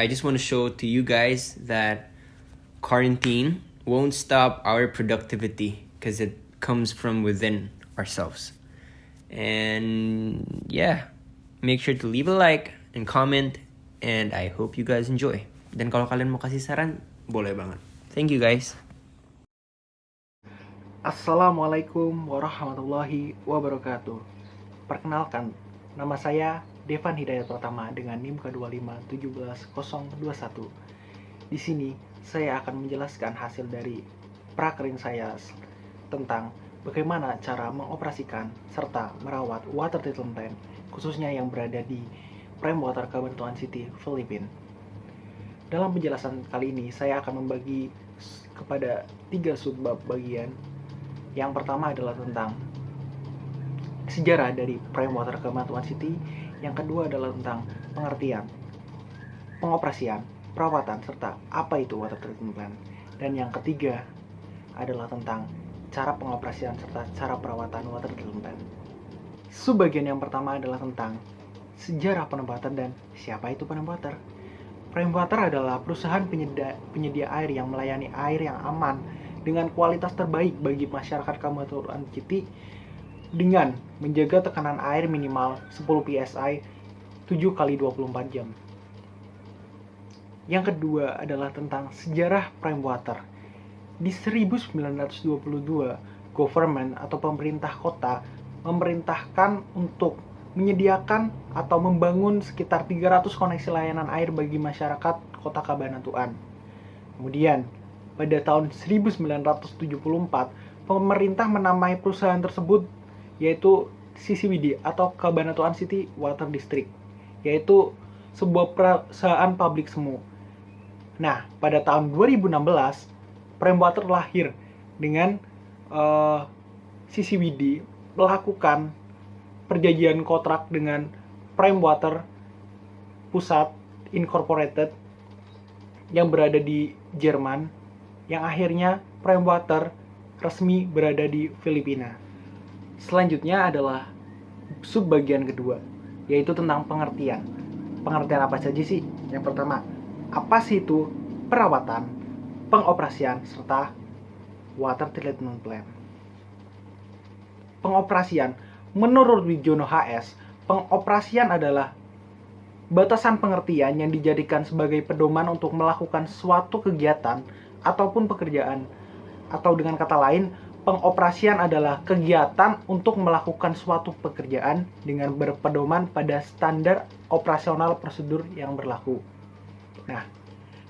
I just want to show to you guys that quarantine won't stop our productivity because it comes from within ourselves. And yeah, make sure to leave a like and comment, and I hope you guys enjoy. Dan kalau kalian mau kasih saran, boleh banget. Thank you guys. Assalamualaikum warahmatullahi wabarakatuh. Perkenalkan, nama saya Devan Hidayat Pratama dengan NIM K25171021. Di sini saya akan menjelaskan hasil dari prakerin saya tentang bagaimana cara mengoperasikan serta merawat water treatment plant, khususnya yang berada di Prime Water Cabanatuan City, Filipina. Dalam penjelasan kali ini, saya akan membagi kepada 3 subbab bagian. Yang pertama adalah tentang sejarah dari Prime Water Cabanatuan City. Yang kedua adalah tentang pengertian, pengoperasian, perawatan, serta apa itu water treatment plant. Dan yang ketiga adalah tentang cara pengoperasian serta cara perawatan water treatment plant. Subbagian yang pertama adalah tentang sejarah penempatan dan siapa itu penempatan. Prime Water adalah perusahaan penyedia air yang melayani air yang aman dengan kualitas terbaik bagi masyarakat Cabanatuan City dengan menjaga tekanan air minimal 10 PSI 7 kali 24 jam. Yang kedua adalah tentang sejarah Prime Water. Di 1922, government atau pemerintah kota memerintahkan untuk menyediakan atau membangun sekitar 300 koneksi layanan air bagi masyarakat kota Cabanatuan. Kemudian, pada tahun 1974, pemerintah menamai perusahaan tersebut yaitu CCWD atau Cabanatuan City Water District, yaitu sebuah perusahaan publik semu. Nah, pada tahun 2016, Prime Water lahir dengan CCWD melakukan perjanjian kontrak dengan Prime Water Pusat Incorporated yang berada di Jerman, yang akhirnya Prime Water resmi berada di Filipina. Selanjutnya adalah subbagian kedua, yaitu tentang pengertian. Pengertian apa saja sih? Yang pertama, apa sih itu perawatan, pengoperasian, serta water treatment plant. Pengoperasian, menurut Wijono HS, pengoperasian adalah batasan pengertian yang dijadikan sebagai pedoman untuk melakukan suatu kegiatan ataupun pekerjaan. Atau dengan kata lain, pengoperasian adalah kegiatan untuk melakukan suatu pekerjaan dengan berpedoman pada standar operasional prosedur yang berlaku. Nah,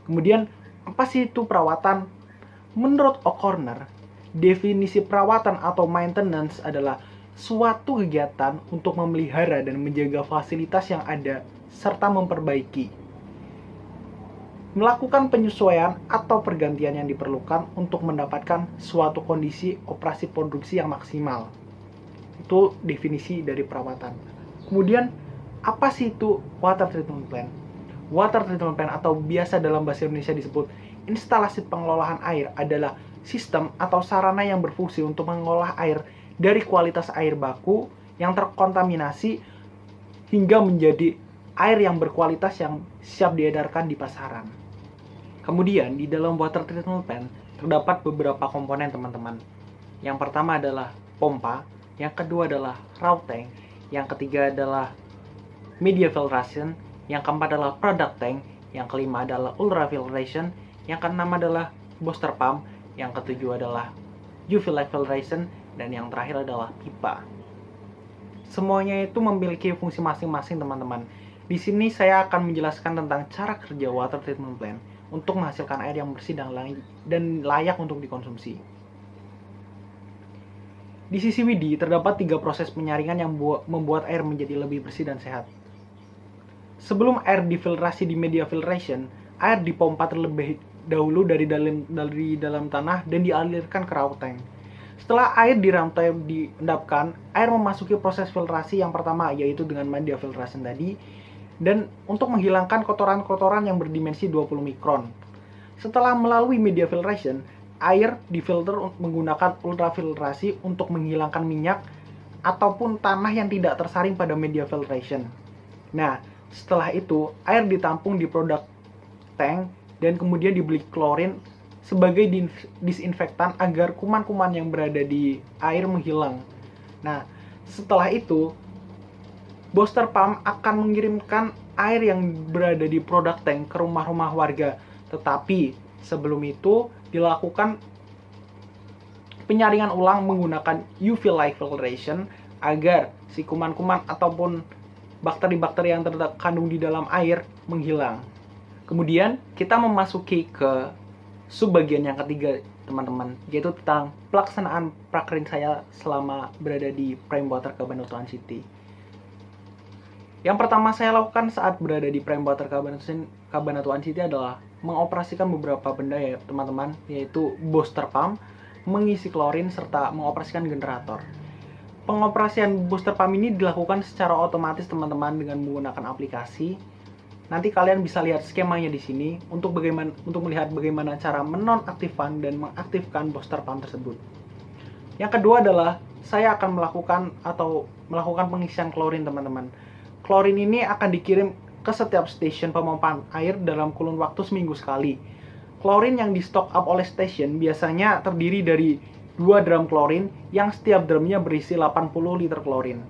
kemudian apa sih itu perawatan? Menurut O'Connor, definisi perawatan atau maintenance adalah suatu kegiatan untuk memelihara dan menjaga fasilitas yang ada serta memperbaiki, melakukan penyesuaian atau pergantian yang diperlukan untuk mendapatkan suatu kondisi operasi produksi yang maksimal. Itu definisi dari perawatan. Kemudian, apa sih itu water treatment plant? Water treatment plant atau biasa dalam bahasa Indonesia disebut instalasi pengelolaan air adalah sistem atau sarana yang berfungsi untuk mengolah air dari kualitas air baku yang terkontaminasi hingga menjadi air yang berkualitas yang siap diedarkan di pasaran. Kemudian di dalam water treatment plant terdapat beberapa komponen, teman-teman. Yang pertama adalah pompa, yang kedua adalah raw tank, yang ketiga adalah media filtration, yang keempat adalah product tank, yang kelima adalah ultrafiltration, yang keenam adalah booster pump, yang ketujuh adalah UV light filtration, dan yang terakhir adalah pipa. Semuanya itu memiliki fungsi masing-masing, teman-teman. Di sini saya akan menjelaskan tentang cara kerja water treatment plant untuk menghasilkan air yang bersih dan layak untuk dikonsumsi. Di sisi WD terdapat 3 proses penyaringan yang membuat air menjadi lebih bersih dan sehat. Sebelum air difiltrasi di media filtration, air dipompa terlebih dahulu dari dalam tanah dan dialirkan ke raw tank. Setelah air di raw tank diendapkan, air memasuki proses filtrasi yang pertama, yaitu dengan media filtration tadi, dan untuk menghilangkan kotoran-kotoran yang berdimensi 20 mikron. Setelah melalui media filtration, air difilter menggunakan ultrafiltrasi untuk menghilangkan minyak ataupun tanah yang tidak tersaring pada media filtration. Nah, setelah itu, air ditampung di product tank dan kemudian diberi klorin sebagai disinfektan agar kuman-kuman yang berada di air menghilang. Nah, setelah itu booster pump akan mengirimkan air yang berada di product tank ke rumah-rumah warga. Tetapi sebelum itu dilakukan penyaringan ulang menggunakan UV light filtration agar si kuman-kuman ataupun bakteri-bakteri yang terkandung di dalam air menghilang. Kemudian kita memasuki ke subbagian yang ketiga, teman-teman, yaitu tentang pelaksanaan prakerin saya selama berada di Prime Water Cabanatuan City. Yang pertama saya lakukan saat berada di Prime Water Cabanatuan City adalah mengoperasikan beberapa benda ya teman-teman, yaitu booster pump, mengisi klorin, serta mengoperasikan generator. Pengoperasian booster pump ini dilakukan secara otomatis teman-teman dengan menggunakan aplikasi. Nanti kalian bisa lihat skemanya di sini untuk melihat bagaimana cara menonaktifkan dan mengaktifkan booster pump tersebut. Yang kedua adalah saya akan melakukan pengisian klorin, teman-teman. Klorin ini akan dikirim ke setiap stasiun pemompaan air dalam kurun waktu seminggu sekali. Klorin yang di stock up oleh stasiun biasanya terdiri dari 2 drum klorin yang setiap drumnya berisi 80 liter klorin.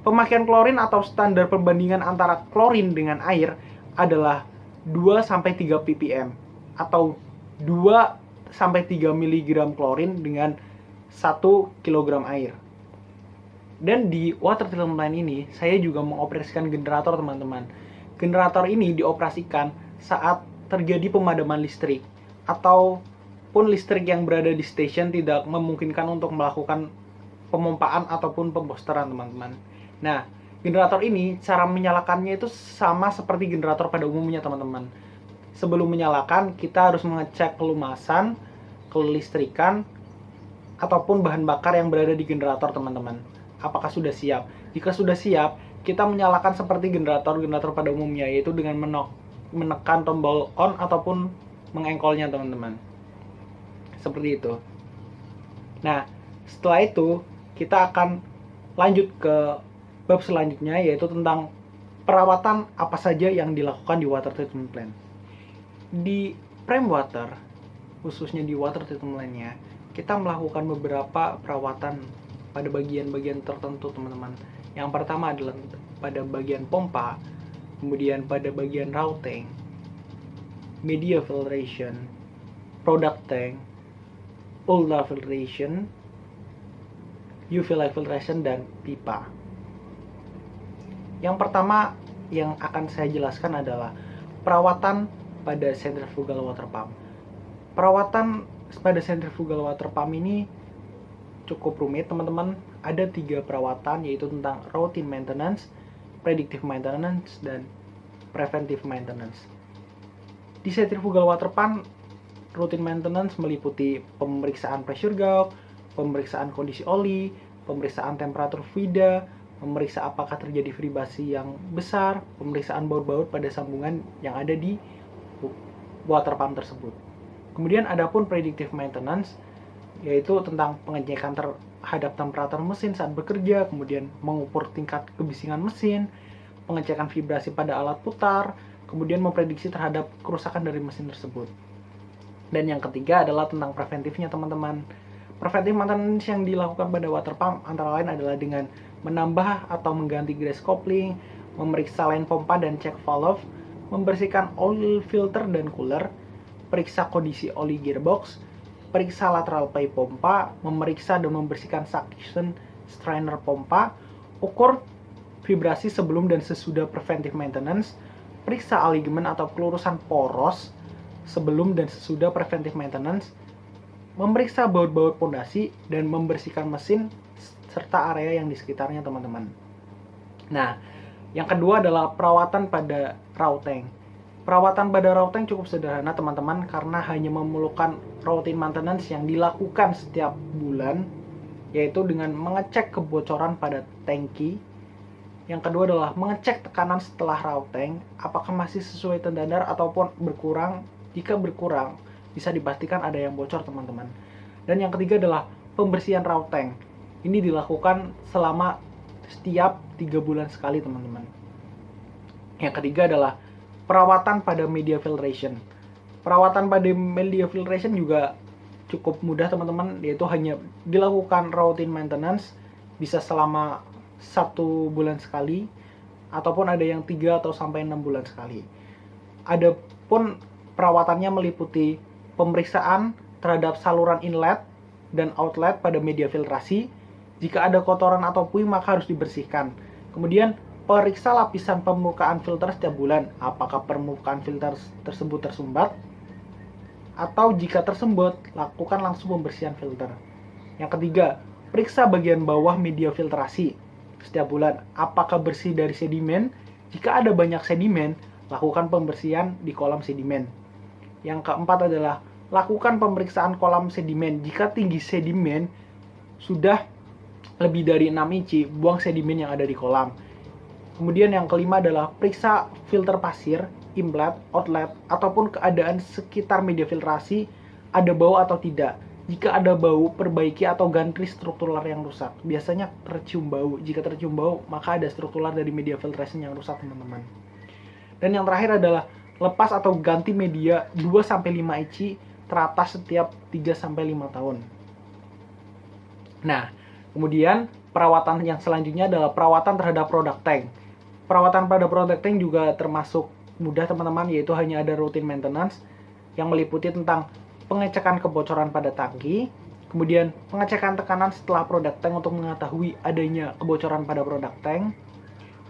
Pemakaian klorin atau standar perbandingan antara klorin dengan air adalah 2-3 ppm atau 2-3 mg klorin dengan 1 kg air. Dan di water treatment plant ini saya juga mengoperasikan generator, teman-teman. Generator ini dioperasikan saat terjadi pemadaman listrik ataupun listrik yang berada di stasiun tidak memungkinkan untuk melakukan pemompaan ataupun pemboosteran, teman-teman. Nah, generator ini cara menyalakannya itu sama seperti generator pada umumnya, teman-teman. Sebelum menyalakan, kita harus mengecek kelumasan, kelistrikan, ataupun bahan bakar yang berada di generator, teman-teman. Apakah sudah siap? Jika sudah siap, kita menyalakan seperti generator pada umumnya, yaitu dengan menekan tombol on ataupun mengengkolnya, teman-teman. Seperti itu. Nah, setelah itu kita akan lanjut ke bab selanjutnya, yaitu tentang perawatan apa saja yang dilakukan di water treatment plant. Di Prime Water, khususnya di water treatment plant-nya, kita melakukan beberapa perawatan pada bagian-bagian tertentu, teman-teman. Yang pertama adalah pada bagian pompa, kemudian pada bagian routing, media filtration, product tank, ultra filtration, UV light filtration, dan pipa. Yang pertama yang akan saya jelaskan adalah perawatan pada centrifugal water pump. Perawatan pada centrifugal water pump ini cukup rumit, teman-teman. Ada 3 perawatan, yaitu tentang routine maintenance, predictive maintenance, dan preventive maintenance. Di centrifugal water pump, routine maintenance meliputi pemeriksaan pressure gauge, pemeriksaan kondisi oli, pemeriksaan temperatur fluida, memeriksa apakah terjadi vibrasi yang besar, pemeriksaan baut-baut pada sambungan yang ada di water pump tersebut. Kemudian adapun predictive maintenance, yaitu tentang pengecekan terhadap temperatur mesin saat bekerja, kemudian mengukur tingkat kebisingan mesin, pengecekan vibrasi pada alat putar, kemudian memprediksi terhadap kerusakan dari mesin tersebut. Dan yang ketiga adalah tentang preventifnya, teman-teman. Preventive maintenance yang dilakukan pada water pump antara lain adalah dengan menambah atau mengganti grease coupling, memeriksa line pompa dan cek valve, membersihkan oil filter dan cooler, periksa kondisi oli gearbox, periksa lateral pipe pompa, memeriksa dan membersihkan suction strainer pompa, ukur vibrasi sebelum dan sesudah preventive maintenance, periksa alignment atau pelurusan poros sebelum dan sesudah preventive maintenance, memeriksa baut-baut pondasi, dan membersihkan mesin serta area yang di sekitarnya, teman-teman. Nah, yang kedua adalah perawatan pada raw tank. Perawatan pada raw tank cukup sederhana, teman-teman, karena hanya memerlukan routine maintenance yang dilakukan setiap bulan, yaitu dengan mengecek kebocoran pada tangki. Yang kedua adalah mengecek tekanan setelah raw tank, apakah masih sesuai standar ataupun berkurang. Jika berkurang, bisa dipastikan ada yang bocor, teman-teman. Dan yang ketiga adalah pembersihan raw tank. Ini dilakukan selama setiap 3 bulan sekali, teman-teman. Yang ketiga adalah perawatan pada media filtration. Perawatan pada media filtration juga cukup mudah teman-teman, yaitu hanya dilakukan routine maintenance, bisa selama 1 bulan sekali, ataupun ada yang 3 atau sampai 6 bulan sekali. Adapun perawatannya meliputi pemeriksaan terhadap saluran inlet dan outlet pada media filtrasi. Jika ada kotoran atau puing maka harus dibersihkan. Kemudian periksa lapisan permukaan filter setiap bulan, apakah permukaan filter tersebut tersumbat, atau jika tersumbat, lakukan langsung pembersihan filter. Yang ketiga, periksa bagian bawah media filtrasi setiap bulan, apakah bersih dari sedimen. Jika ada banyak sedimen, lakukan pembersihan di kolam sedimen. Yang keempat adalah lakukan pemeriksaan kolam sedimen. Jika tinggi sedimen sudah lebih dari 6 inci, buang sedimen yang ada di kolam. Kemudian yang kelima adalah periksa filter pasir, inlet, outlet, ataupun keadaan sekitar media filtrasi, ada bau atau tidak. Jika ada bau, perbaiki atau ganti struktural yang rusak. Biasanya tercium bau. Jika tercium bau, maka ada struktural dari media filtration yang rusak, teman-teman. Dan yang terakhir adalah lepas atau ganti media 2-5 inci teratas setiap 3-5 tahun. Nah, kemudian perawatan yang selanjutnya adalah perawatan terhadap product tank. Perawatan pada product tank juga termasuk mudah teman-teman, yaitu hanya ada routine maintenance yang meliputi tentang pengecekan kebocoran pada tangki, kemudian pengecekan tekanan setelah product tank untuk mengetahui adanya kebocoran pada product tank.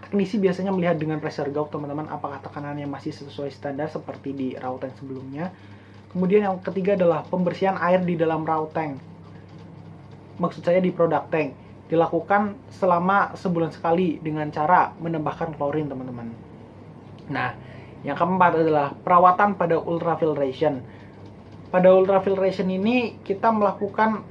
Teknisi biasanya melihat dengan pressure gauge teman-teman, apakah tekanannya masih sesuai standar seperti di raw tank sebelumnya. Kemudian yang ketiga adalah pembersihan air di dalam raw tank. Maksud saya di product tank, dilakukan selama sebulan sekali dengan cara menambahkan klorin teman-teman. Nah, yang keempat adalah perawatan pada ultrafiltration. Pada ultrafiltration ini kita melakukan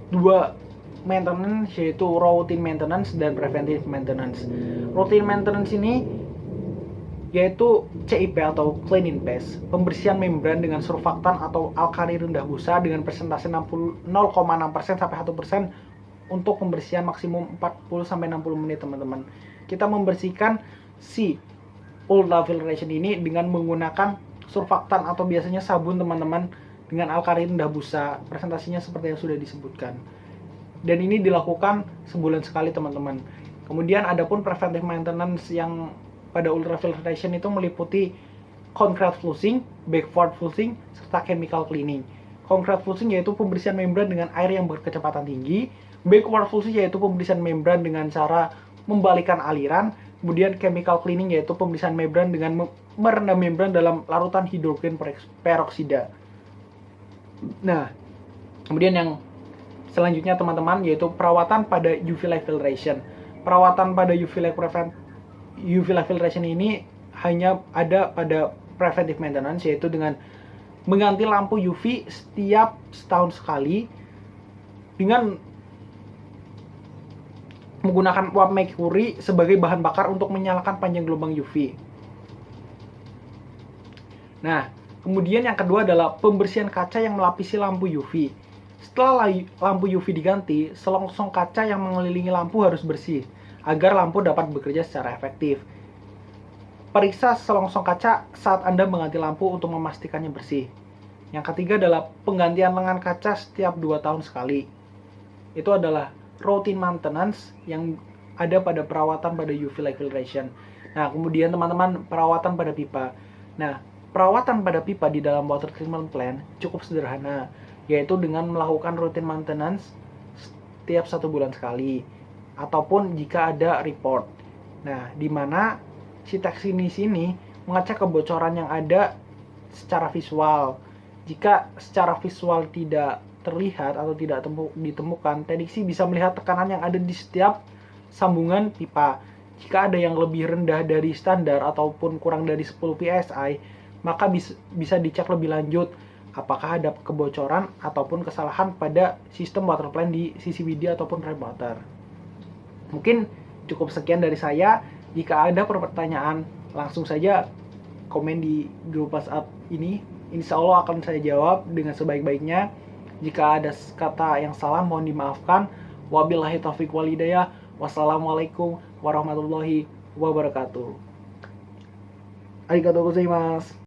2 maintenance, yaitu routine maintenance dan preventive maintenance. Routine maintenance ini yaitu CIP atau clean in paste, pembersihan membran dengan surfaktan atau alkali rendah busa dengan persentase 0,6% sampai 1% untuk pembersihan maksimum 40-60 menit teman-teman. Kita membersihkan si ultrafiltration ini dengan menggunakan surfaktan atau biasanya sabun teman-teman dengan alkali rendah busa, presentasinya seperti yang sudah disebutkan. Dan ini dilakukan sebulan sekali teman-teman. Kemudian adapun preventive maintenance yang pada ultrafiltration itu meliputi concrete flushing, backward flushing, serta chemical cleaning. Concrete flushing yaitu pembersihan membran dengan air yang berkecepatan tinggi, backward flushing yaitu pembersihan membran dengan cara membalikan aliran, kemudian chemical cleaning yaitu pembersihan membran dengan merendam membran dalam larutan hidrogen peroksida. Nah, kemudian yang selanjutnya teman-teman yaitu perawatan pada UV light filtration. Perawatan pada UV light filtration ini hanya ada pada preventive maintenance, yaitu dengan mengganti lampu UV setiap setahun sekali dengan menggunakan uap merkuri sebagai bahan bakar untuk menyalakan panjang gelombang UV. Nah, kemudian yang kedua adalah pembersihan kaca yang melapisi lampu UV. Setelah lampu UV diganti, selongsong kaca yang mengelilingi lampu harus bersih agar lampu dapat bekerja secara efektif. Periksa selongsong kaca saat Anda mengganti lampu untuk memastikannya bersih. Yang ketiga adalah penggantian lengan kaca setiap 2 tahun sekali. Itu adalah routine maintenance yang ada pada perawatan pada UV light filtration. Nah, kemudian teman-teman, perawatan pada pipa. Nah, perawatan pada pipa di dalam water treatment plant cukup sederhana, yaitu dengan melakukan routine maintenance setiap 1 bulan sekali, ataupun jika ada report. Nah, di mana si teknis ini mengecek kebocoran yang ada secara visual. Jika secara visual tidak terlihat atau tidak ditemukan, teknisi bisa melihat tekanan yang ada di setiap sambungan pipa. Jika ada yang lebih rendah dari standar ataupun kurang dari 10 psi, maka bisa dicek lebih lanjut apakah ada kebocoran ataupun kesalahan pada sistem water plant di CCBD ataupun pipe water. Mungkin cukup sekian dari saya. Jika ada pertanyaan, langsung saja komen di grup WhatsApp ini. Insya Allah akan saya jawab dengan sebaik-baiknya. Jika ada kata yang salah, mohon dimaafkan. Wabillahi taufiq wal hidayah. Wassalamualaikum warahmatullahi wabarakatuh. Arigatou gozaimasu.